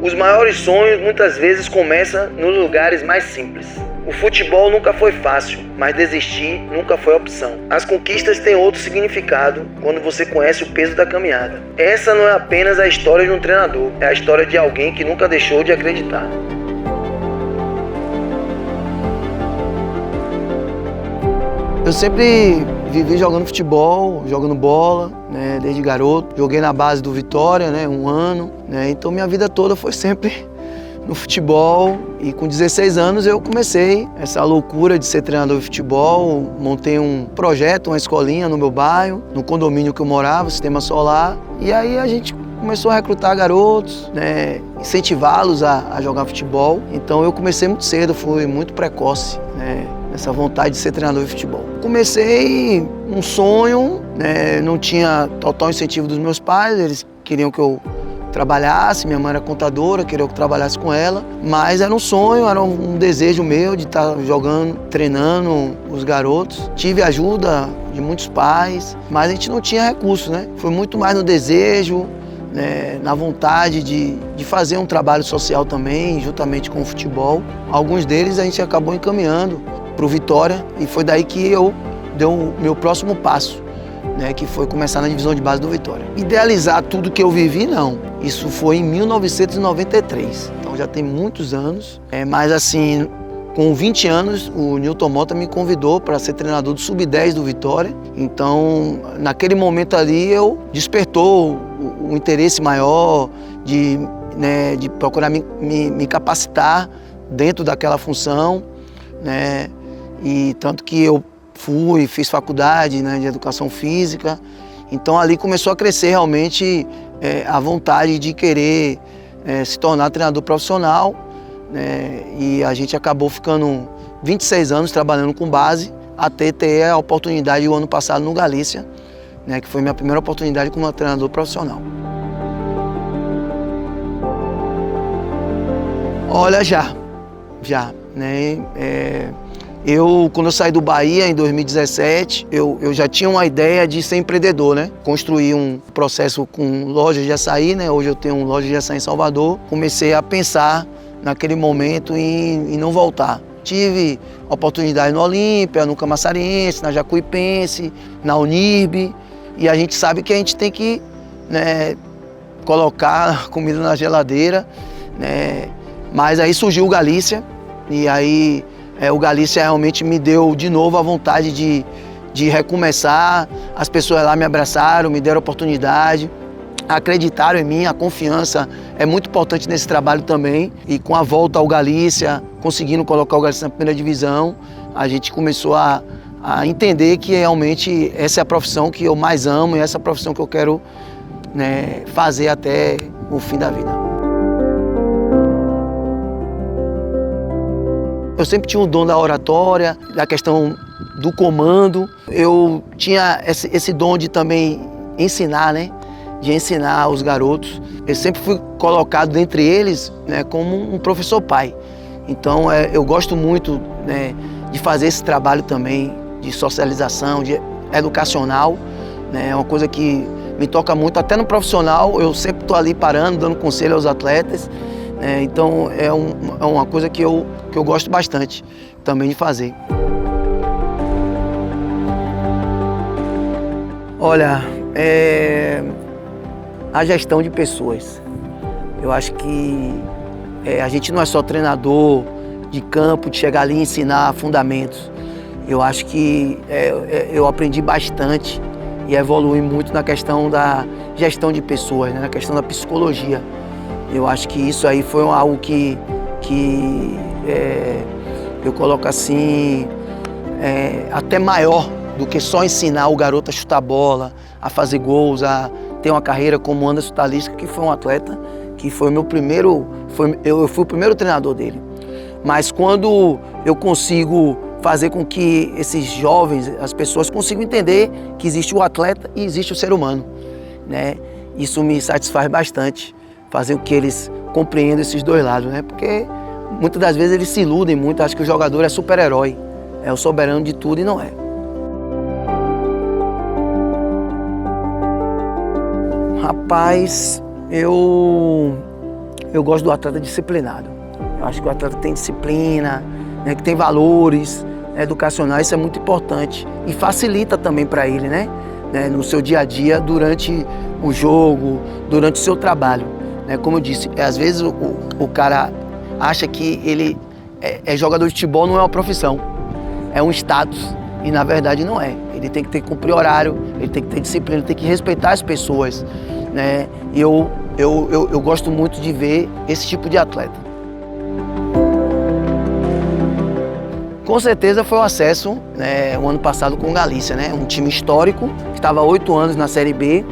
Os maiores sonhos muitas vezes começam nos lugares mais simples. O futebol nunca foi fácil, mas desistir nunca foi opção. As conquistas têm outro significado quando você conhece o peso da caminhada. Essa não é apenas a história de um treinador, é a história de alguém que nunca deixou de acreditar. Eu sempre vivi jogando futebol, jogando bola, né, desde garoto. Joguei na base do Vitória, né, 1 ano, né, então minha vida toda foi sempre no futebol. E com 16 anos eu comecei essa loucura de ser treinador de futebol. Montei um projeto, uma escolinha no meu bairro, no condomínio que eu morava, Sistema Solar. E aí a gente começou a recrutar garotos, né, incentivá-los a jogar futebol. Então eu comecei muito cedo, fui muito precoce, né, essa vontade de ser treinador de futebol. Comecei um sonho, né, não tinha total incentivo dos meus pais, eles queriam que eu trabalhasse, minha mãe era contadora, queria que eu trabalhasse com ela, mas era um sonho, era um desejo meu de estar jogando, treinando os garotos. Tive ajuda de muitos pais, mas a gente não tinha recursos, né? Foi muito mais no desejo, né, na vontade de fazer um trabalho social também, juntamente com o futebol. Alguns deles a gente acabou encaminhando para o Vitória e foi daí que eu dei o meu próximo passo, né, que foi começar na divisão de base do Vitória. Idealizar tudo que eu vivi, não. Isso foi em 1993, então já tem muitos anos. Mas assim, com 20 anos, o Nilton Mota me convidou para ser treinador do Sub-10 do Vitória. Então, naquele momento ali, despertou o interesse maior de procurar me capacitar dentro daquela função, né? E tanto que eu fiz faculdade, né, de educação física. Então ali começou a crescer realmente a vontade de querer se tornar treinador profissional, né, e a gente acabou ficando 26 anos trabalhando com base até ter a oportunidade o ano passado no Galícia, né, que foi minha primeira oportunidade como treinador profissional. Olha, já, né? Quando eu saí do Bahia em 2017, eu já tinha uma ideia de ser empreendedor, né? Construir um processo com lojas de açaí, né? Hoje eu tenho uma loja de açaí em Salvador. Comecei a pensar naquele momento em não voltar. Tive oportunidade no Olímpia, no Camaçariense, na Jacuipense, na Unirb. E a gente sabe que a gente tem que, né, colocar comida na geladeira, né? Mas aí surgiu o Galícia e aí o Galícia realmente me deu de novo a vontade de recomeçar. As pessoas lá me abraçaram, me deram oportunidade, acreditaram em mim. A confiança é muito importante nesse trabalho também. E com a volta ao Galícia, conseguindo colocar o Galícia na primeira divisão, a gente começou a entender que realmente essa é a profissão que eu mais amo e essa é a profissão que eu quero, né, fazer até o fim da vida. Eu sempre tinha o dom da oratória, da questão do comando. Eu tinha esse dom de também ensinar, né? De ensinar os garotos. Eu sempre fui colocado dentre eles, né, como um professor pai. Então eu gosto muito, né, de fazer esse trabalho também de socialização, de educacional, né? É uma coisa que me toca muito. Até no profissional eu sempre estou ali parando, dando conselho aos atletas. Então é uma coisa que eu gosto bastante também de fazer. Olha, a gestão de pessoas. Eu acho que a gente não é só treinador de campo, de chegar ali e ensinar fundamentos. Eu acho que eu aprendi bastante e evolui muito na questão da gestão de pessoas, né? Na questão da psicologia. Eu acho que isso aí foi algo que eu coloco assim, até maior do que só ensinar o garoto a chutar bola, a fazer gols, a ter uma carreira como Anderson Talisca, que foi um atleta que foi meu primeiro, eu fui o primeiro treinador dele. Mas quando eu consigo fazer com que esses jovens, as pessoas consigam entender que existe o atleta e existe o ser humano, né? Isso me satisfaz bastante. Fazer com que eles compreendam esses dois lados, né? Porque muitas das vezes eles se iludem muito, acham que o jogador é super-herói, é o soberano de tudo e não é. Rapaz, eu eu gosto do atleta disciplinado. Eu acho que o atleta tem disciplina, né, que tem valores, né, educacionais, isso é muito importante e facilita também para ele, né, no seu dia a dia, durante o jogo, durante o seu trabalho. Né, como eu disse, às vezes o cara acha que ele é jogador de futebol, não é uma profissão, é um status e na verdade não é. Ele tem que cumprir horário, ele tem que ter disciplina, ele tem que respeitar as pessoas, né, e eu gosto muito de ver esse tipo de atleta. Com certeza foi o acesso, né, o ano passado com o Galícia, né, um time histórico, que estava há 8 anos na Série B.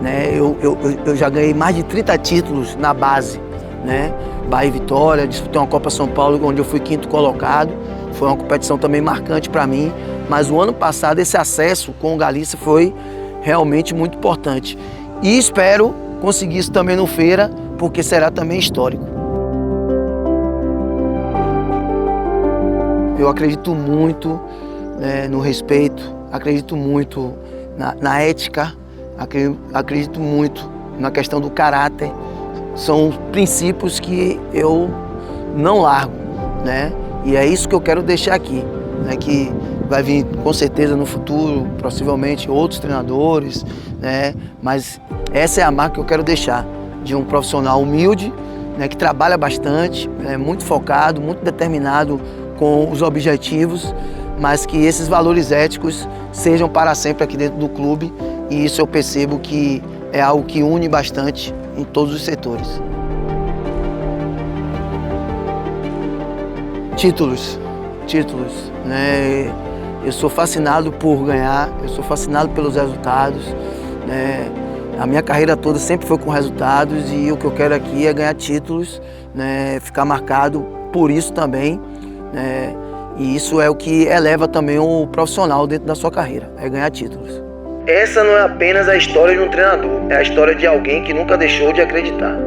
Né, eu já ganhei mais de 30 títulos na base, né, Bahia e Vitória, disputei uma Copa São Paulo onde eu fui 5º colocado, foi uma competição também marcante para mim, mas o ano passado esse acesso com o Galícia foi realmente muito importante. E espero conseguir isso também no Feira, porque será também histórico. Eu acredito muito, né, no respeito, acredito muito na ética, acredito muito na questão do caráter. São princípios que eu não largo, né? E é isso que eu quero deixar aqui, né? Que vai vir com certeza no futuro, possivelmente outros treinadores, né? Mas essa é a marca que eu quero deixar, de um profissional humilde, né? Que trabalha bastante, muito focado, muito determinado com os objetivos, mas que esses valores éticos sejam para sempre aqui dentro do clube, e isso eu percebo que é algo que une bastante em todos os setores. Títulos, né? Eu sou fascinado por ganhar, eu sou fascinado pelos resultados, né? A minha carreira toda sempre foi com resultados e o que eu quero aqui é ganhar títulos, né? Ficar marcado por isso também. E isso é o que eleva também o profissional dentro da sua carreira, é ganhar títulos. Essa não é apenas a história de um treinador, é a história de alguém que nunca deixou de acreditar.